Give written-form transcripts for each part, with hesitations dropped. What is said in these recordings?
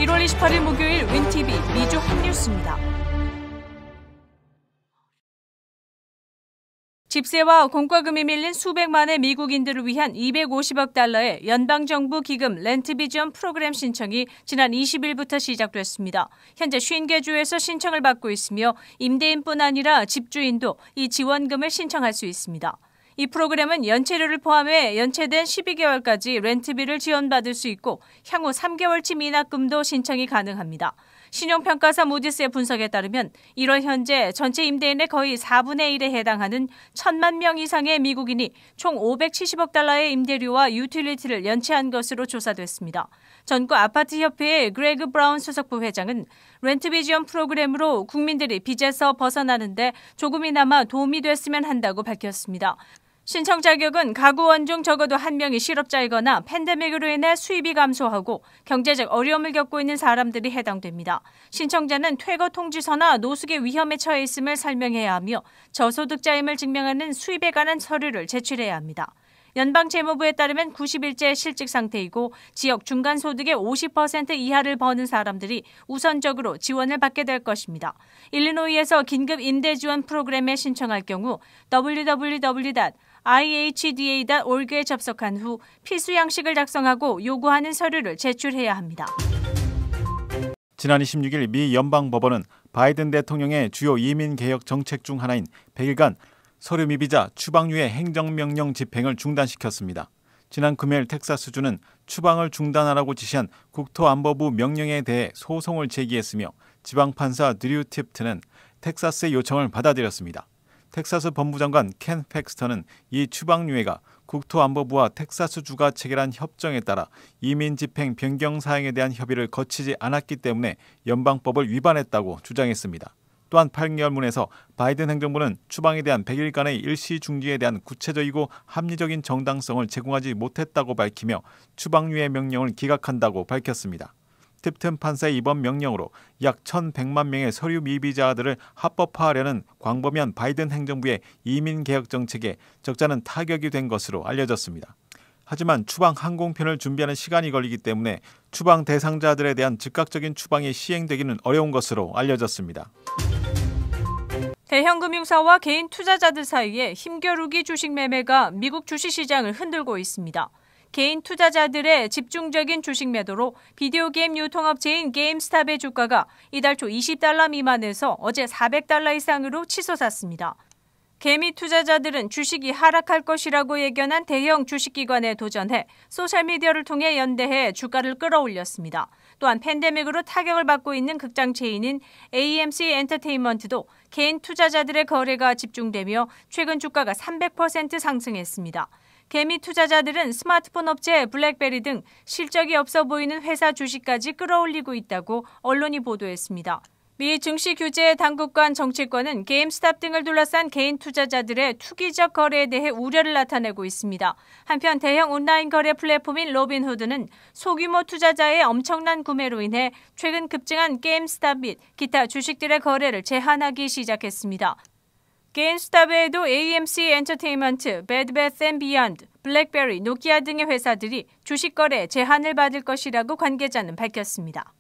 1월 28일 목요일 윈TV 미주 핫뉴스입니다. 집세와 공과금이 밀린 수백만의 미국인들을 위한 250억 달러의 연방정부 기금 렌트비 지원 프로그램 신청이 지난 20일부터 시작됐습니다. 현재 50개 주에서 신청을 받고 있으며 임대인뿐 아니라 집주인도 이 지원금을 신청할 수 있습니다. 이 프로그램은 연체료를 포함해 연체된 12개월까지 렌트비를 지원받을 수 있고 향후 3개월치 미납금도 신청이 가능합니다. 신용평가사 무디스의 분석에 따르면 1월 현재 전체 임대인의 거의 4분의 1에 해당하는 1,000만 명 이상의 미국인이 총 570억 달러의 임대료와 유틸리티를 연체한 것으로 조사됐습니다. 전국아파트협회의 그레그 브라운 수석부 회장은 렌트비 지원 프로그램으로 국민들이 빚에서 벗어나는데 조금이나마 도움이 됐으면 한다고 밝혔습니다. 신청 자격은 가구원 중 적어도 한 명이 실업자이거나 팬데믹으로 인해 수입이 감소하고 경제적 어려움을 겪고 있는 사람들이 해당됩니다. 신청자는 퇴거 통지서나 노숙의 위험에 처해 있음을 설명해야 하며 저소득자임을 증명하는 수입에 관한 서류를 제출해야 합니다. 연방재무부에 따르면 90일째 실직 상태이고 지역 중간소득의 50% 이하를 버는 사람들이 우선적으로 지원을 받게 될 것입니다. 일리노이에서 긴급 임대 지원 프로그램에 신청할 경우 www.ihda.org에 접속한 후 필수 양식을 작성하고 요구하는 서류를 제출해야 합니다. 지난 26일 미 연방법원은 바이든 대통령의 주요 이민개혁 정책 중 하나인 100일간 서류 미비자 추방류의 행정명령 집행을 중단시켰습니다. 지난 금요일 텍사스주는 추방을 중단하라고 지시한 국토안보부 명령에 대해 소송을 제기했으며 지방판사 드류 팁트는 텍사스의 요청을 받아들였습니다. 텍사스 법무장관 켄 팩스터는 이 추방유예가 국토안보부와 텍사스주가 체결한 협정에 따라 이민 집행 변경 사항에 대한 협의를 거치지 않았기 때문에 연방법을 위반했다고 주장했습니다. 또한 8개월문에서 바이든 행정부는 추방에 대한 100일간의 일시 중지에 대한 구체적이고 합리적인 정당성을 제공하지 못했다고 밝히며 추방유예 명령을 기각한다고 밝혔습니다. 팁튼 판사의 이번 명령으로 약 1,100만 명의 서류 미비자들을 합법화하려는 광범위한 바이든 행정부의 이민개혁 정책에 적잖은 타격이 된 것으로 알려졌습니다. 하지만 추방 항공편을 준비하는 시간이 걸리기 때문에 추방 대상자들에 대한 즉각적인 추방이 시행되기는 어려운 것으로 알려졌습니다. 대형 금융사와 개인 투자자들 사이에 힘겨루기 주식 매매가 미국 주식시장을 흔들고 있습니다. 개인 투자자들의 집중적인 주식 매도로 비디오 게임 유통업체인 게임스탑의 주가가 이달 초 $20 미만에서 어제 $400 이상으로 치솟았습니다. 개미 투자자들은 주식이 하락할 것이라고 예견한 대형 주식기관에 도전해 소셜미디어를 통해 연대해 주가를 끌어올렸습니다. 또한 팬데믹으로 타격을 받고 있는 극장 체인인 AMC 엔터테인먼트도 개인 투자자들의 거래가 집중되며 최근 주가가 300% 상승했습니다. 개미 투자자들은 스마트폰 업체 블랙베리 등 실적이 없어 보이는 회사 주식까지 끌어올리고 있다고 언론이 보도했습니다. 미 증시 규제 당국간 정치권은 게임스탑 등을 둘러싼 개인 투자자들의 투기적 거래에 대해 우려를 나타내고 있습니다. 한편 대형 온라인 거래 플랫폼인 로빈후드는 소규모 투자자의 엄청난 구매로 인해 최근 급증한 게임스탑 및 기타 주식들의 거래를 제한하기 시작했습니다. 게임스탑 외에도 AMC 엔터테인먼트, 베드베스앤비욘드, 블랙베리, 노키아 등의 회사들이 주식 거래에 제한을 받을 것이라고 관계자는 밝혔습니다.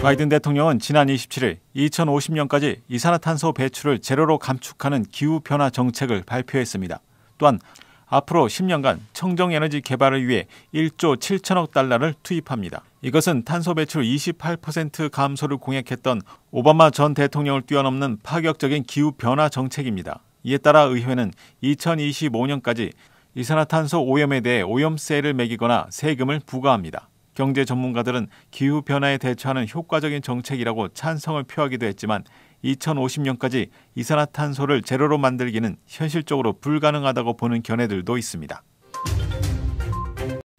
바이든 대통령은 지난 27일 2050년까지 이산화탄소 배출을 제로로 감축하는 기후변화 정책을 발표했습니다. 또한 앞으로 10년간 청정에너지 개발을 위해 1조 7천억 달러를 투입합니다. 이것은 탄소 배출 28% 감소를 공약했던 오바마 전 대통령을 뛰어넘는 파격적인 기후변화 정책입니다. 이에 따라 의회는 2025년까지 이산화탄소 오염에 대해 오염세를 매기거나 세금을 부과합니다. 경제 전문가들은 기후변화에 대처하는 효과적인 정책이라고 찬성을 표하기도 했지만 2050년까지 이산화탄소를 제로로 만들기는 현실적으로 불가능하다고 보는 견해들도 있습니다.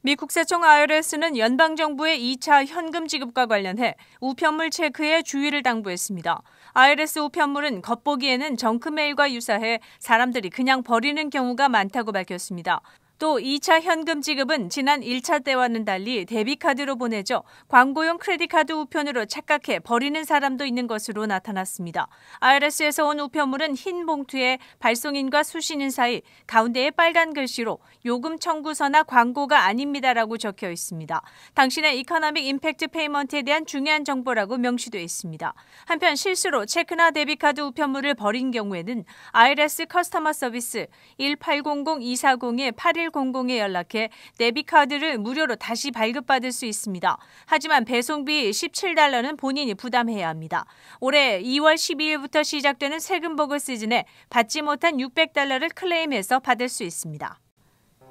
미 국세청 IRS는 연방정부의 2차 현금 지급과 관련해 우편물 체크에 주의를 당부했습니다. IRS 우편물은 겉보기에는 정크메일과 유사해 사람들이 그냥 버리는 경우가 많다고 밝혔습니다. 또 2차 현금 지급은 지난 1차 때와는 달리 데비카드로 보내져 광고용 크레딧카드 우편으로 착각해 버리는 사람도 있는 것으로 나타났습니다. IRS에서 온 우편물은 흰 봉투에 발송인과 수신인 사이 가운데에 빨간 글씨로 요금 청구서나 광고가 아닙니다라고 적혀 있습니다. 당신의 이코노믹 임팩트 페이먼트에 대한 중요한 정보라고 명시되어 있습니다. 한편 실수로 체크나 데비카드 우편물을 버린 경우에는 IRS 커스터머 서비스 1800-240-8100에 연락해 데비카드를 무료로 다시 발급받을 수 있습니다. 하지만 배송비 $17는 본인이 부담해야 합니다. 올해 2월 12일부터 시작되는 세금 보고 시즌에 받지 못한 $600를 클레임해서 받을 수 있습니다.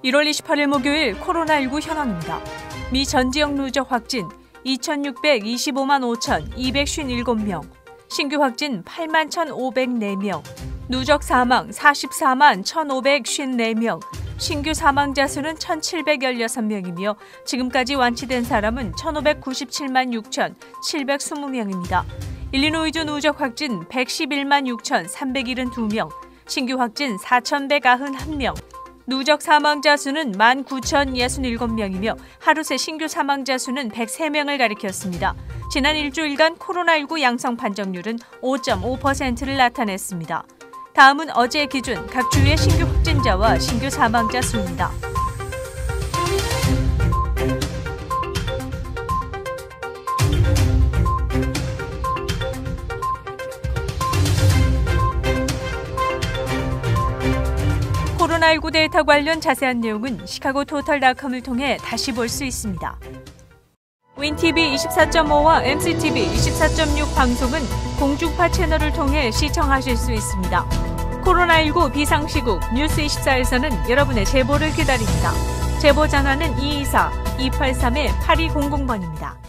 1월 28일 목요일 코로나19 현황입니다. 미 전 지역 누적 확진 2,625만 5,257명, 신규 확진 8만 1,504명, 누적 사망 44만 1,554명, 신규 사망자 수는 1,716명이며 지금까지 완치된 사람은 1,597만 6,720명입니다. 일리노이주 누적 확진 111만 6,372명, 신규 확진 4,191명, 누적 사망자 수는 19,067명이며 하루 새 신규 사망자 수는 103명을 가리켰습니다. 지난 일주일간 코로나19 양성 판정률은 5.5%를 나타냈습니다. 다음은 어제 기준 각 주의 신규 확진자와 신규 사망자 수입니다. 코로나19 데이터 관련 자세한 내용은 시카고토탈닷컴을 통해 다시 볼 수 있습니다. 윈TV 24.5와 MCTV 24.6 방송은 공중파 채널을 통해 시청하실 수 있습니다. 코로나19 비상시국 뉴스24에서는 여러분의 제보를 기다립니다. 제보 전화는 224-283-8200번입니다.